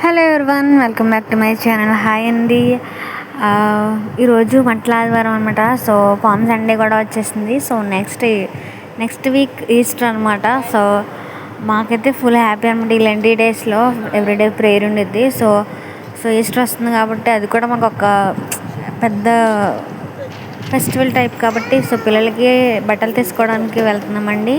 Hello everyone, welcome back to my channel. Hi అండి. ఈరోజు మట్ల ఆదివారం అనమాట. సో పామ్ సండే కూడా వచ్చేసింది. సో నెక్స్ట్ వీక్ ఈస్టర్ అనమాట. సో మాకైతే ఫుల్ హ్యాపీ అనమాట. ఇలాంటి డేస్లో ఎవ్రీడే ప్రేయర్ ఉండిద్ది. సో ఈస్టర్ వస్తుంది కాబట్టి అది కూడా మాకు ఒక పెద్ద ఫెస్టివల్ టైప్ కాబట్టి సో పిల్లలకి బట్టలు తీసుకోవడానికి వెళ్తున్నామండి.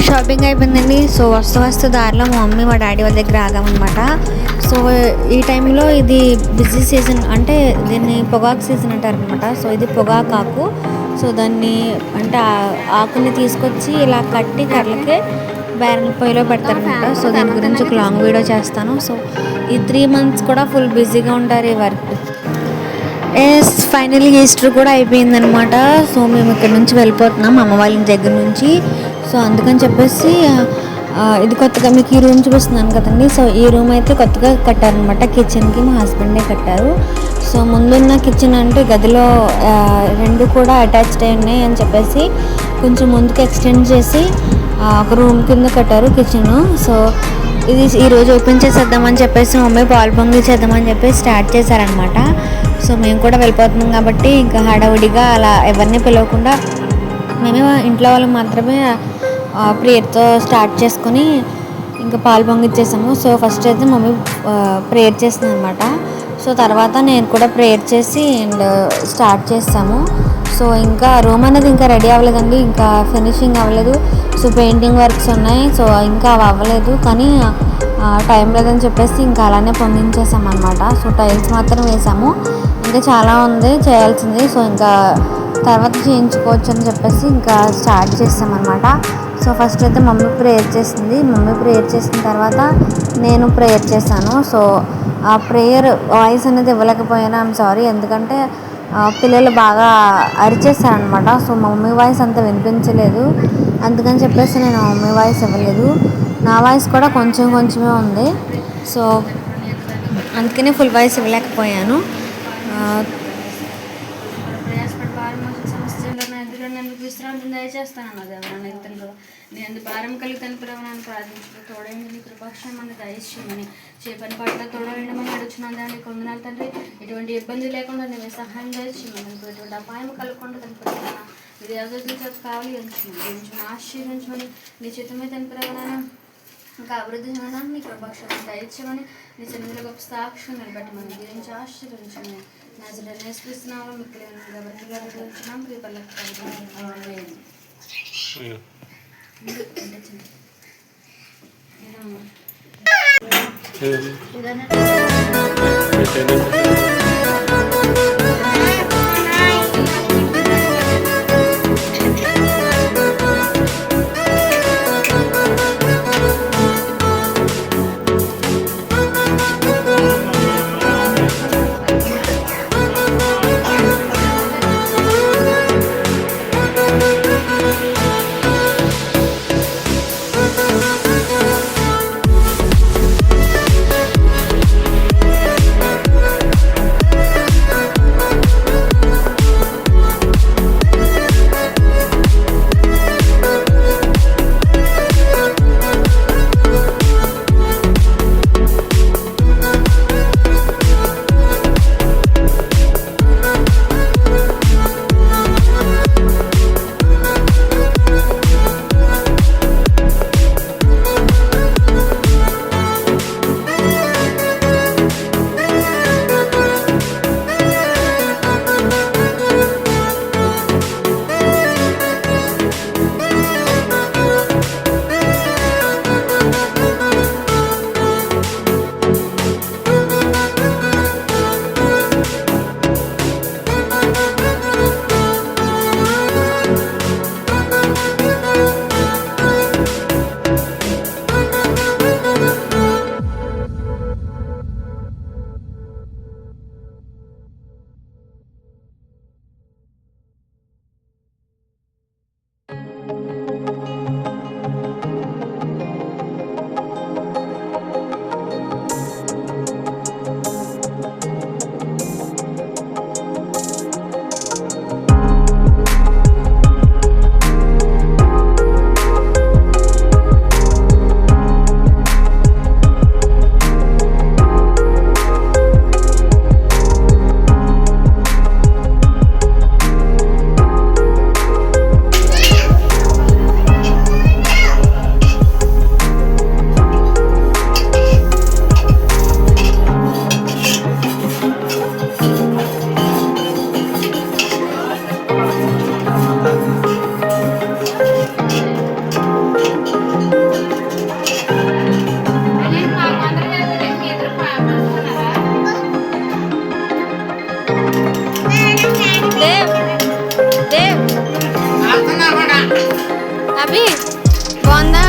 షాపింగ్ అయిపోయిందండి. సో వస్తూ దారిలో మా మమ్మీ మా డాడీ వాళ్ళ దగ్గర ఆగామన్నమాట. సో ఈ టైంలో ఇది బిజీ సీజన్, అంటే దీన్ని పొగాకు సీజన్ అంటారు అనమాట. సో ఇది పొగాకు ఆకు. సో దాన్ని అంటే ఆకుని తీసుకొచ్చి ఇలా కట్టి కర్రలకి బ్యారెల్ పొయ్యిలో పెడతారనమాట. సో దాని గురించి ఒక లాంగ్ వీడియో చేస్తాను. సో ఈ 3 months కూడా ఫుల్ బిజీగా ఉంటారు ఈ వర్క్. ఫైనల్లీ ఈస్టర్ కూడా అయిపోయిందనమాట. సో మేము ఇక్కడ నుంచి వెళ్ళిపోతున్నాం అమ్మ వాళ్ళ దగ్గర నుంచి. సో అందుకని చెప్పేసి ఇది కొత్తగా మీకు ఈ రూమ్ చూపిస్తున్నాను కదండి. సో ఈ రూమ్ అయితే కొత్తగా కట్టారనమాట. కిచెన్కి మా హస్బెండే కట్టారు. సో ముందున్న కిచెన్ అంటే గదిలో 2 కూడా అటాచ్డ్ అయి ఉన్నాయి అని చెప్పేసి కొంచెం ముందుకు ఎక్స్టెండ్ చేసి ఒక రూమ్ కింద కట్టారు కిచెన్. సో ఇది ఈరోజు ఓపెన్ చేసేద్దామని చెప్పేసి మమ్మీ పాలు పొంగి చేద్దామని చెప్పేసి స్టార్ట్ చేశారనమాట. సో మేము కూడా వెళ్ళిపోతున్నాం కాబట్టి ఇంకా హడావుడిగా అలా ఎవరిని పిలవకుండా మేమే ఇంట్లో వాళ్ళకి మాత్రమే ప్రేయర్తో స్టార్ట్ చేసుకొని ఇంకా పాలు పొంగిచ్చేసాము. సో ఫస్ట్ అయితే మమ్మీ ప్రేయర్ చేసింది అనమాట. సో తర్వాత నేను కూడా ప్రేయర్ చేసి అండ్ స్టార్ట్ చేస్తాము. సో ఇంకా రూమ్ అనేది ఇంకా రెడీ అవ్వలేదండి, ఇంకా ఫినిషింగ్ అవ్వలేదు. సో పెయింటింగ్ వర్క్స్ ఉన్నాయి. సో ఇంకా అవి అవ్వలేదు, కానీ టైం లేదని చెప్పేసి ఇంకా అలానే పొంగించేసాం అనమాట. సో టైల్స్ మాత్రం వేసాము, ఇంకా చాలా ఉంది చేయాల్సింది. సో ఇంకా తర్వాత చేయించుకోవచ్చు అని చెప్పేసి ఇంకా స్టార్ట్ చేస్తామన్నమాట. సో ఫస్ట్ అయితే మమ్మీ ప్రేయర్ చేసింది. మమ్మీ ప్రేయర్ చేసిన తర్వాత నేను ప్రేయర్ చేశాను. సో ఆ ప్రేయర్ వాయిస్ అనేది ఇవ్వలేకపోయాను, ఐఎమ్ సారీ. ఎందుకంటే పిల్లలు బాగా అరిచేశారనమాట. సో మమ్మీ వాయిస్ అంత వినిపించలేదు, అందుకని చెప్పేసి నేను మమ్మీ వాయిస్ ఇవ్వలేదు. నా వాయిస్ కూడా కొంచెమే ఉంది. సో అందుకనే ఫుల్ వాయిస్ ఇవ్వలేకపోయాను. విశ్రాంతి దయచేస్తానన్నది నన్ను ఇతరులు నేను భారం కలిగి తనిపిరవనాన్ని ప్రార్థించుకో తోడైంది నీ కృపాక్షేమాన్ని దయచేయమని చేపని పట్ల తోడైండమని అడుగుతున్నాను. దాన్ని కొందనాలు తండ్రి ఎటువంటి ఇబ్బంది లేకుండా నేను సహాయం దయచేయమని ఎటువంటి అపాయం కలగకుండా తనిపిరవనా ఇది అభివృద్ధి చేత కావాలి ఉంచుమని ఆశీర్వించమని నీ చేతమే తనిపిరవనా ఇంకా అభివృద్ధి చేయమని నీ కృపాక్షేమాన్ని దయచేయమని నీ చెందిన గొప్ప సాక్షిగా నిలబెట్టమని గురించి ఆశీర్వించమని నేర్పిస్తున్నాము. మీకు ఎవరికి గర్వించినాం ప్రీపర్లకు అభి బాగుందా